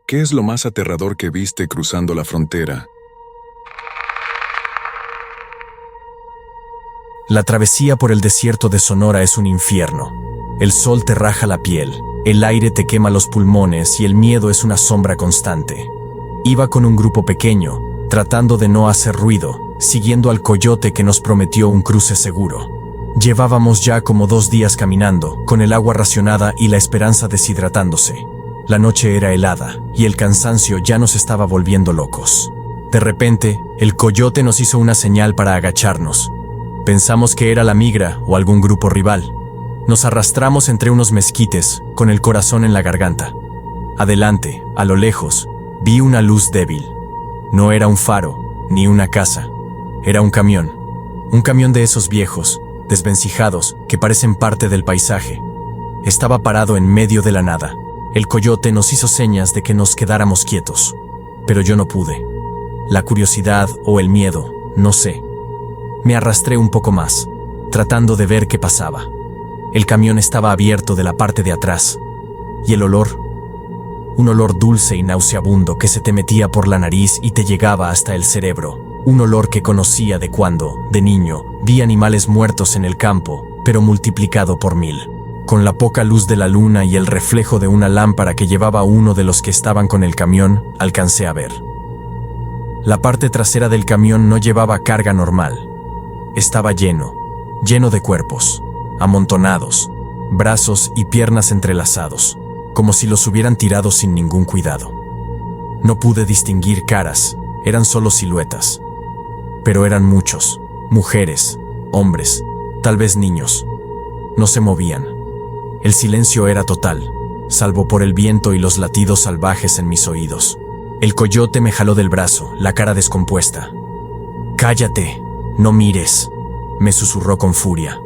¿Qué es lo más aterrador que viste cruzando la frontera? La travesía por el desierto de Sonora es un infierno. El sol te raja la piel, el aire te quema los pulmones y el miedo es una sombra constante. Iba con un grupo pequeño, tratando de no hacer ruido, siguiendo al coyote que nos prometió un cruce seguro. Llevábamos ya como 2 días caminando, con el agua racionada y la esperanza deshidratándose. La noche era helada y el cansancio ya nos estaba volviendo locos. De repente, el coyote nos hizo una señal para agacharnos. Pensamos que era la migra o algún grupo rival. Nos arrastramos entre unos mezquites, con el corazón en la garganta. Adelante, a lo lejos, vi una luz débil. No era un faro, ni una casa. Era un camión. Un camión de esos viejos, desvencijados, que parecen parte del paisaje. Estaba parado en medio de la nada. El coyote nos hizo señas de que nos quedáramos quietos. Pero yo no pude. La curiosidad o el miedo, no sé. Me arrastré un poco más, tratando de ver qué pasaba. El camión estaba abierto de la parte de atrás. Y el olor, un olor dulce y nauseabundo que se te metía por la nariz y te llegaba hasta el cerebro. Un olor que conocía de cuando, de niño, vi animales muertos en el campo, pero multiplicado por 1000. Con la poca luz de la luna y el reflejo de una lámpara que llevaba uno de los que estaban con el camión, alcancé a ver. La parte trasera del camión no llevaba carga normal. Estaba lleno de cuerpos, amontonados, brazos y piernas entrelazados, como si los hubieran tirado sin ningún cuidado. No pude distinguir caras, eran solo siluetas. Pero eran muchos, mujeres, hombres, tal vez niños. No se movían. El silencio era total, salvo por el viento y los latidos salvajes en mis oídos. El coyote me jaló del brazo, la cara descompuesta. «Cállate, no mires», me susurró con furia.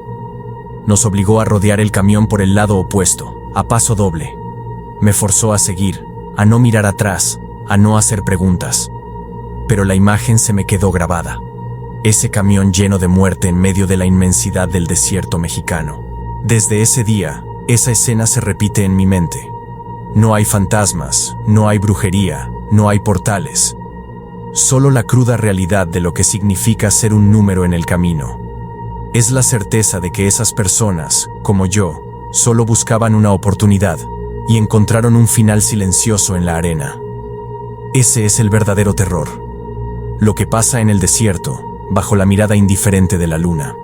Nos obligó a rodear el camión por el lado opuesto, a paso doble. Me forzó a seguir, a no mirar atrás, a no hacer preguntas. Pero la imagen se me quedó grabada. Ese camión lleno de muerte en medio de la inmensidad del desierto mexicano. Desde ese día, esa escena se repite en mi mente. No hay fantasmas, no hay brujería, no hay portales. Solo la cruda realidad de lo que significa ser un número en el camino. Es la certeza de que esas personas, como yo, solo buscaban una oportunidad y encontraron un final silencioso en la arena. Ese es el verdadero terror. Lo que pasa en el desierto, bajo la mirada indiferente de la luna.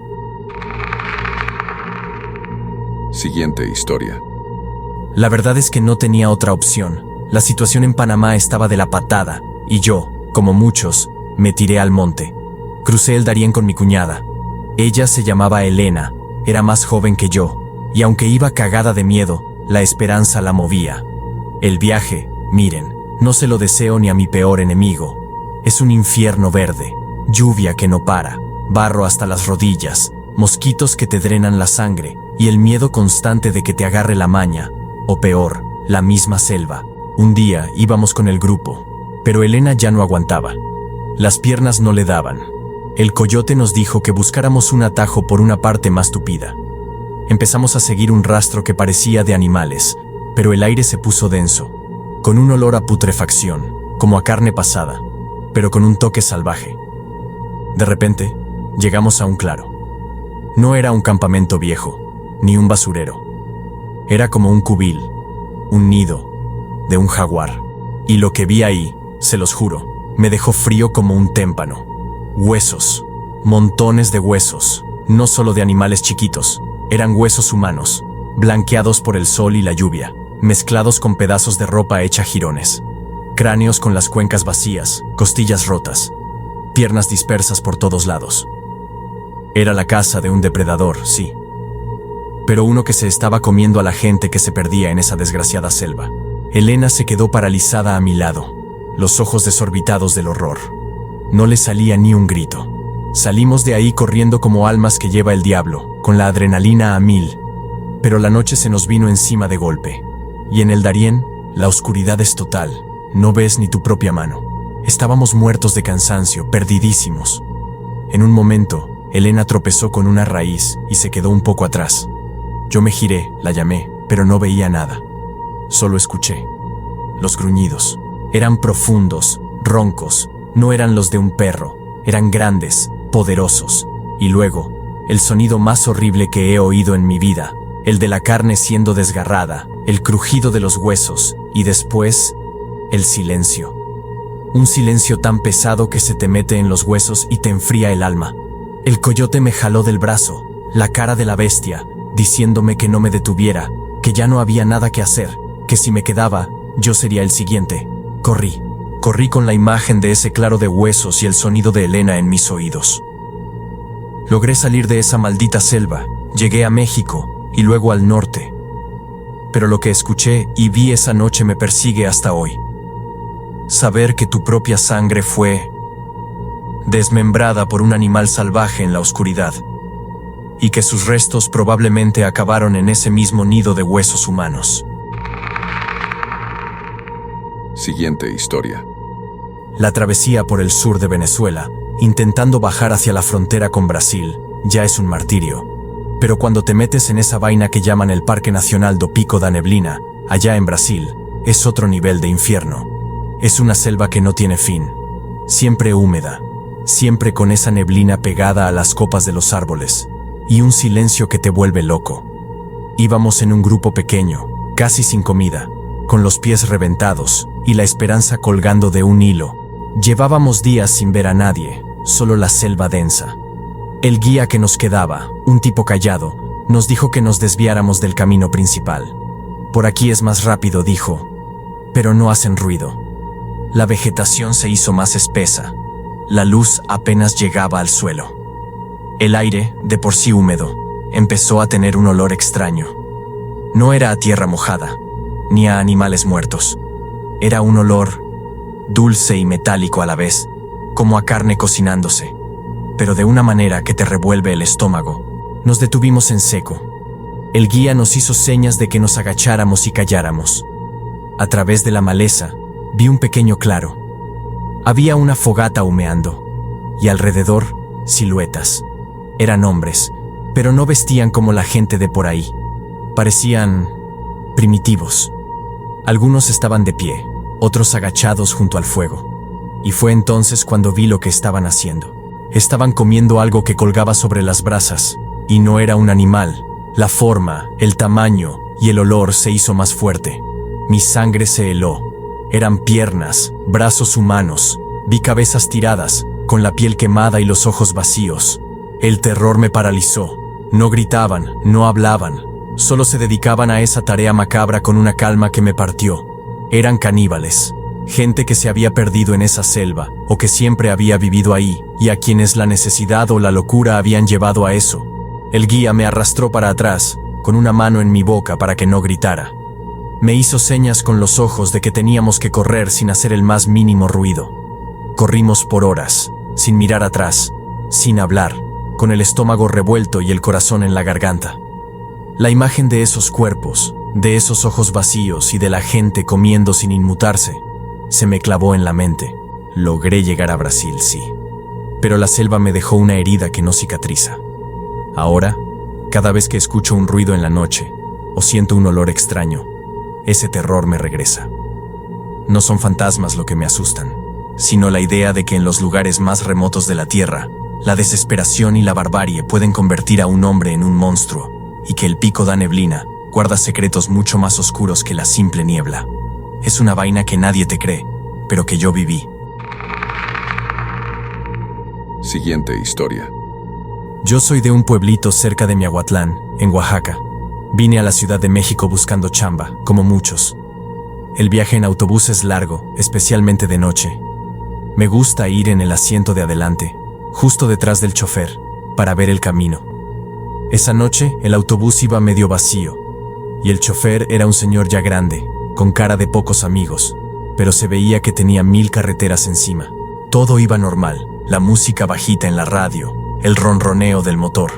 Siguiente historia. La verdad es que no tenía otra opción. La situación en Panamá estaba de la patada, y yo, como muchos, me tiré al monte. Crucé el Darién con mi cuñada. Ella se llamaba Elena, era más joven que yo, y aunque iba cagada de miedo, la esperanza la movía. El viaje, miren, no se lo deseo ni a mi peor enemigo. Es un infierno verde, lluvia que no para, barro hasta las rodillas, mosquitos que te drenan la sangre, y el miedo constante de que te agarre la maña, o peor, la misma selva. Un día íbamos con el grupo, pero Elena ya no aguantaba. Las piernas no le daban. El coyote nos dijo que buscáramos un atajo por una parte más tupida. Empezamos a seguir un rastro que parecía de animales, pero el aire se puso denso, con un olor a putrefacción, como a carne pasada, pero con un toque salvaje. De repente, llegamos a un claro. No era un campamento viejo, ni un basurero. Era como un cubil, un nido, de un jaguar. Y lo que vi ahí, se los juro, me dejó frío como un témpano. Huesos, montones de huesos, no solo de animales chiquitos, eran huesos humanos, blanqueados por el sol y la lluvia, mezclados con pedazos de ropa hecha jirones. Cráneos con las cuencas vacías, costillas rotas, piernas dispersas por todos lados. Era la caza de un depredador, sí, pero uno que se estaba comiendo a la gente que se perdía en esa desgraciada selva. Elena se quedó paralizada a mi lado, los ojos desorbitados del horror. No le salía ni un grito. Salimos de ahí corriendo como almas que lleva el diablo, con la adrenalina a 1000. Pero la noche se nos vino encima de golpe. Y en el Darién, la oscuridad es total, no ves ni tu propia mano. Estábamos muertos de cansancio, perdidísimos. En un momento, Elena tropezó con una raíz y se quedó un poco atrás. Yo me giré, la llamé, pero no veía nada. Solo escuché los gruñidos. Eran profundos, roncos, no eran los de un perro, eran grandes, poderosos. Y luego, el sonido más horrible que he oído en mi vida, el de la carne siendo desgarrada, el crujido de los huesos, y después, el silencio. Un silencio tan pesado que se te mete en los huesos y te enfría el alma. El coyote me jaló del brazo, la cara de la bestia, diciéndome que no me detuviera, que ya no había nada que hacer, que si me quedaba, yo sería el siguiente. Corrí con la imagen de ese claro de huesos y el sonido de Elena en mis oídos. Logré salir de esa maldita selva, llegué a México y luego al norte. Pero lo que escuché y vi esa noche me persigue hasta hoy. Saber que tu propia sangre fue desmembrada por un animal salvaje en la oscuridad y que sus restos probablemente acabaron en ese mismo nido de huesos humanos. Siguiente historia. La travesía por el sur de Venezuela, intentando bajar hacia la frontera con Brasil, ya es un martirio. Pero cuando te metes en esa vaina que llaman el Parque Nacional do Pico da Neblina, allá en Brasil, es otro nivel de infierno. Es una selva que no tiene fin. Siempre húmeda, siempre con esa neblina pegada a las copas de los árboles, y un silencio que te vuelve loco. Íbamos en un grupo pequeño, casi sin comida, con los pies reventados y la esperanza colgando de un hilo. Llevábamos días sin ver a nadie, solo la selva densa. El guía que nos quedaba, un tipo callado, nos dijo que nos desviáramos del camino principal. Por aquí es más rápido, dijo, pero no hacen ruido. La vegetación se hizo más espesa. La luz apenas llegaba al suelo. El aire, de por sí húmedo, empezó a tener un olor extraño. No era a tierra mojada, ni a animales muertos. Era un olor dulce y metálico a la vez, como a carne cocinándose, pero de una manera que te revuelve el estómago. Nos detuvimos en seco. El guía nos hizo señas de que nos agacháramos y calláramos. A través de la maleza, vi un pequeño claro. Había una fogata humeando, y alrededor, siluetas. Eran hombres, pero no vestían como la gente de por ahí. Parecían primitivos. Algunos estaban de pie, otros agachados junto al fuego. Y fue entonces cuando vi lo que estaban haciendo. Estaban comiendo algo que colgaba sobre las brasas, y no era un animal. La forma, el tamaño y el olor se hizo más fuerte. Mi sangre se heló. Eran piernas, brazos humanos. Vi cabezas tiradas, con la piel quemada y los ojos vacíos. El terror me paralizó. No gritaban, no hablaban. Solo se dedicaban a esa tarea macabra con una calma que me partió. Eran caníbales. Gente que se había perdido en esa selva, o que siempre había vivido ahí, y a quienes la necesidad o la locura habían llevado a eso. El guía me arrastró para atrás, con una mano en mi boca para que no gritara. Me hizo señas con los ojos de que teníamos que correr sin hacer el más mínimo ruido. Corrimos por horas, sin mirar atrás, sin hablar, con el estómago revuelto y el corazón en la garganta. La imagen de esos cuerpos, de esos ojos vacíos y de la gente comiendo sin inmutarse, se me clavó en la mente. Logré llegar a Brasil, sí. Pero la selva me dejó una herida que no cicatriza. Ahora, cada vez que escucho un ruido en la noche, o siento un olor extraño, ese terror me regresa. No son fantasmas lo que me asustan, sino la idea de que en los lugares más remotos de la tierra, la desesperación y la barbarie pueden convertir a un hombre en un monstruo, y que el Pico da Neblina guarda secretos mucho más oscuros que la simple niebla. Es una vaina que nadie te cree, pero que yo viví. Siguiente historia. Yo soy de un pueblito cerca de Miahuatlán, en Oaxaca. Vine a la Ciudad de México buscando chamba, como muchos. El viaje en autobús es largo, especialmente de noche. Me gusta ir en el asiento de adelante, justo detrás del chofer, para ver el camino. Esa noche, el autobús iba medio vacío, y el chofer era un señor ya grande, con cara de pocos amigos, pero se veía que tenía 1000 carreteras encima. Todo iba normal, la música bajita en la radio, el ronroneo del motor.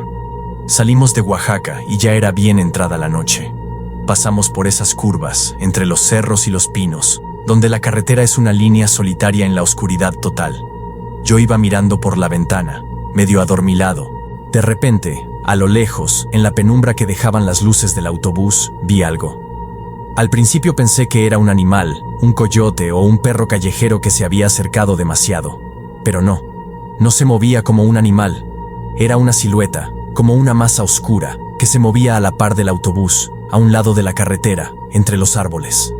Salimos de Oaxaca y ya era bien entrada la noche. Pasamos por esas curvas, entre los cerros y los pinos, donde la carretera es una línea solitaria en la oscuridad total. Yo iba mirando por la ventana, medio adormilado. De repente, a lo lejos, en la penumbra que dejaban las luces del autobús, vi algo. Al principio pensé que era un animal, un coyote o un perro callejero que se había acercado demasiado. Pero no, no se movía como un animal. Era una silueta, como una masa oscura, que se movía a la par del autobús, a un lado de la carretera, entre los árboles.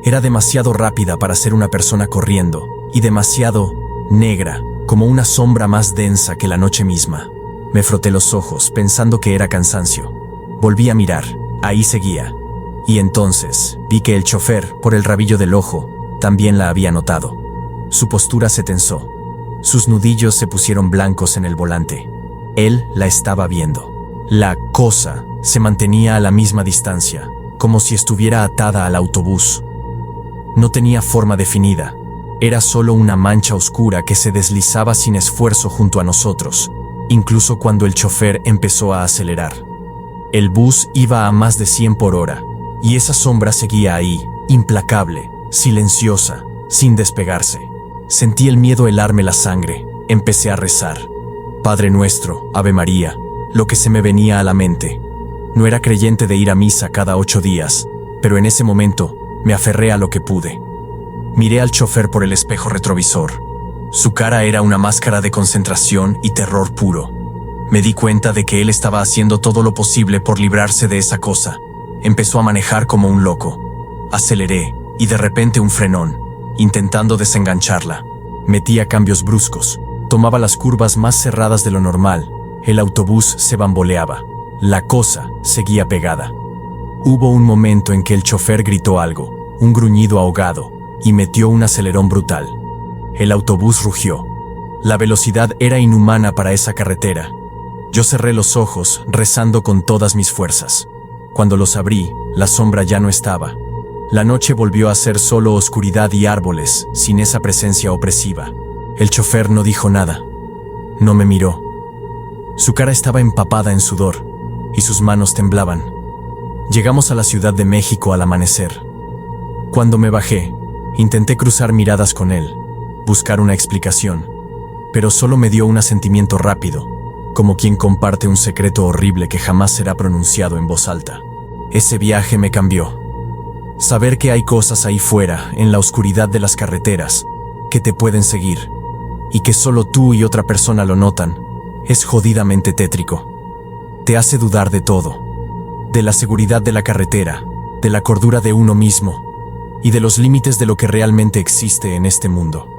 Era demasiado rápida para ser una persona corriendo, y demasiado negra, como una sombra más densa que la noche misma. Me froté los ojos, pensando que era cansancio. Volví a mirar, ahí seguía. Y entonces vi que el chofer, por el rabillo del ojo, también la había notado. Su postura se tensó. Sus nudillos se pusieron blancos en el volante. Él la estaba viendo. La cosa se mantenía a la misma distancia, como si estuviera atada al autobús. No tenía forma definida. Era solo una mancha oscura que se deslizaba sin esfuerzo junto a nosotros, incluso cuando el chofer empezó a acelerar. El bus iba a más de 100 por hora. Y esa sombra seguía ahí, implacable, silenciosa, sin despegarse. Sentí el miedo helarme la sangre. Empecé a rezar. Padre nuestro, Ave María, lo que se me venía a la mente. No era creyente de ir a misa cada 8 días, pero en ese momento me aferré a lo que pude. Miré al chofer por el espejo retrovisor. Su cara era una máscara de concentración y terror puro. Me di cuenta de que él estaba haciendo todo lo posible por librarse de esa cosa. Empezó a manejar como un loco. Aceleré, y de repente un frenón, intentando desengancharla. Metía cambios bruscos, tomaba las curvas más cerradas de lo normal. El autobús se bamboleaba. La cosa seguía pegada. Hubo un momento en que el chofer gritó algo, un gruñido ahogado, y metió un acelerón brutal. El autobús rugió. La velocidad era inhumana para esa carretera. Yo cerré los ojos, rezando con todas mis fuerzas. Cuando los abrí, la sombra ya no estaba. La noche volvió a ser solo oscuridad y árboles, sin esa presencia opresiva. El chofer no dijo nada. No me miró. Su cara estaba empapada en sudor, y sus manos temblaban. Llegamos a la Ciudad de México al amanecer. Cuando me bajé, intenté cruzar miradas con él, buscar una explicación, pero solo me dio un asentimiento rápido, como quien comparte un secreto horrible que jamás será pronunciado en voz alta. Ese viaje me cambió. Saber que hay cosas ahí fuera, en la oscuridad de las carreteras, que te pueden seguir, y que solo tú y otra persona lo notan, es jodidamente tétrico. Te hace dudar de todo, de la seguridad de la carretera, de la cordura de uno mismo, y de los límites de lo que realmente existe en este mundo.